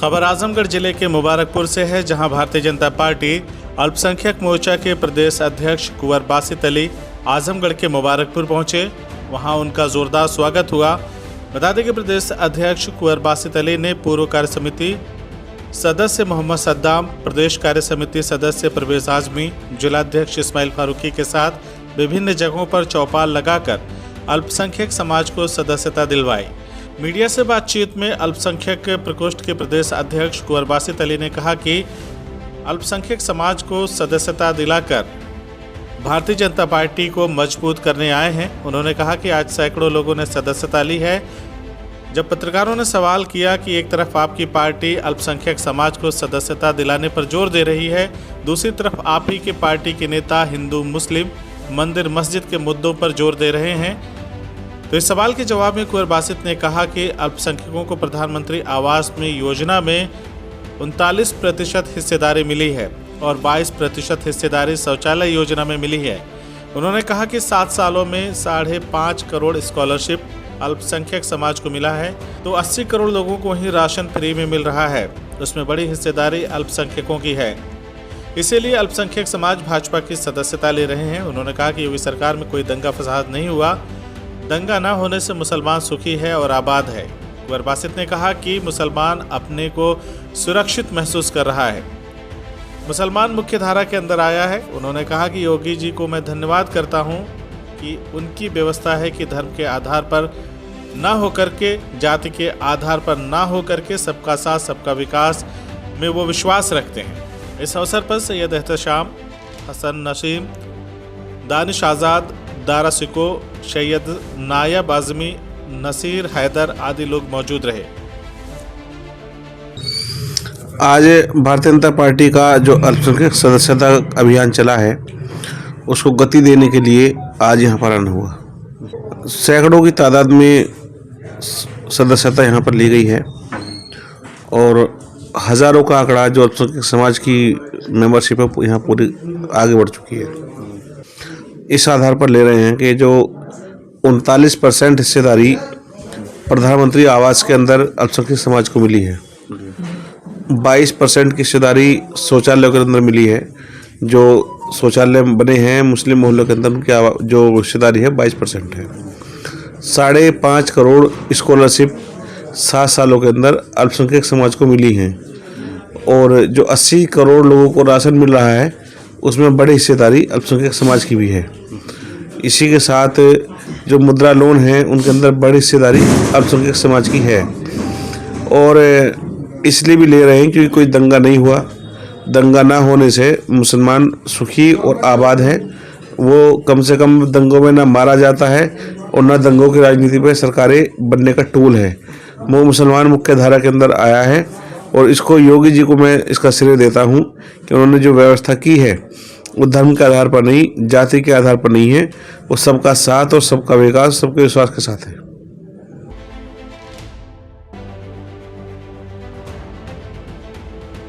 खबर आजमगढ़ जिले के मुबारकपुर से है, जहां भारतीय जनता पार्टी अल्पसंख्यक मोर्चा के प्रदेश अध्यक्ष कुंवर बासित अली आजमगढ़ के मुबारकपुर पहुंचे। वहां उनका जोरदार स्वागत हुआ। बता दें कि प्रदेश अध्यक्ष कुंवर बासित अली ने पूर्व कार्य समिति सदस्य मोहम्मद सद्दाम, प्रदेश कार्य समिति सदस्य परवेज आजमी, जिलाध्यक्ष इस्माइल फारूकी के साथ विभिन्न जगहों पर चौपाल लगाकर अल्पसंख्यक समाज को सदस्यता दिलवाई। मीडिया से बातचीत में अल्पसंख्यक प्रकोष्ठ के प्रदेश अध्यक्ष कुंवर बासित अली ने कहा कि अल्पसंख्यक समाज को सदस्यता दिलाकर भारतीय जनता पार्टी को मजबूत करने आए हैं। उन्होंने कहा कि आज सैकड़ों लोगों ने सदस्यता ली है। जब पत्रकारों ने सवाल किया कि एक तरफ आपकी पार्टी अल्पसंख्यक समाज को सदस्यता दिलाने पर जोर दे रही है, दूसरी तरफ आप ही की पार्टी के नेता हिंदू मुस्लिम मंदिर मस्जिद के मुद्दों पर जोर दे रहे हैं, तो इस सवाल के जवाब में कुंवर बासित ने कहा कि अल्पसंख्यकों को प्रधानमंत्री आवास में योजना में 39% हिस्सेदारी मिली है और 22% हिस्सेदारी शौचालय योजना में मिली है। उन्होंने कहा कि 7 सालों में 5.5 करोड़ स्कॉलरशिप अल्पसंख्यक समाज को मिला है, तो 80 करोड़ लोगों को वहीं राशन फ्री में मिल रहा है। उसमें बड़ी हिस्सेदारी अल्पसंख्यकों की है, इसीलिए अल्पसंख्यक समाज भाजपा की सदस्यता ले रहे हैं। उन्होंने कहा कि योगी सरकार में कोई दंगा फसाद नहीं हुआ, दंगा न होने से मुसलमान सुखी है और आबाद है। कुंवर बासित ने कहा कि मुसलमान अपने को सुरक्षित महसूस कर रहा है, मुसलमान मुख्य धारा के अंदर आया है। उन्होंने कहा कि योगी जी को मैं धन्यवाद करता हूं कि उनकी व्यवस्था है कि धर्म के आधार पर न होकर के, जाति के आधार पर न होकर के सबका साथ सबका विकास में वो विश्वास रखते हैं। इस अवसर पर सैयद एहतशाम, हसन नसीम, दानिश आज़ाद, दारा सिको, सैयद नायब आज़मी, नसीर हैदर आदि लोग मौजूद रहे। आज भारतीय जनता पार्टी का जो अल्पसंख्यक सदस्यता अभियान चला है, उसको गति देने के लिए आज यहाँ पर आना हुआ। सैकड़ों की तादाद में सदस्यता यहाँ पर ली गई है और हज़ारों का आंकड़ा जो अल्पसंख्यक समाज की मेंबरशिप है यहाँ पूरी आगे बढ़ चुकी है। इस आधार पर ले रहे हैं कि जो 39% हिस्सेदारी प्रधानमंत्री आवास के अंदर अल्पसंख्यक समाज को मिली है, 22% की हिस्सेदारी शौचालयों के अंदर मिली है। जो शौचालय बने हैं मुस्लिम मोहल्लों के अंदर, उनकी जो हिस्सेदारी है 22% है। 5.5 करोड़ स्कॉलरशिप 7 सालों के अंदर अल्पसंख्यक समाज को मिली हैं और जो 80 करोड़ लोगों को राशन मिल रहा है, उसमें बड़ी हिस्सेदारी अल्पसंख्यक समाज की भी है। इसी के साथ जो मुद्रा लोन है, उनके अंदर बड़ी हिस्सेदारी अल्पसंख्यक समाज की है और इसलिए भी ले रहे हैं क्योंकि कोई दंगा नहीं हुआ। दंगा ना होने से मुसलमान सुखी और आबाद है। वो कम से कम दंगों में ना मारा जाता है और ना दंगों की राजनीति पे सरकारें बनने का टूल है। वो मुसलमान मुख्य धारा के अंदर आया है और इसको योगी जी को मैं इसका श्रेय देता हूँ कि उन्होंने जो व्यवस्था की है वो धर्म के आधार पर नहीं, जाति के आधार पर नहीं है, वो सबका साथ और सबका विकास, सबके विश्वास के साथ है।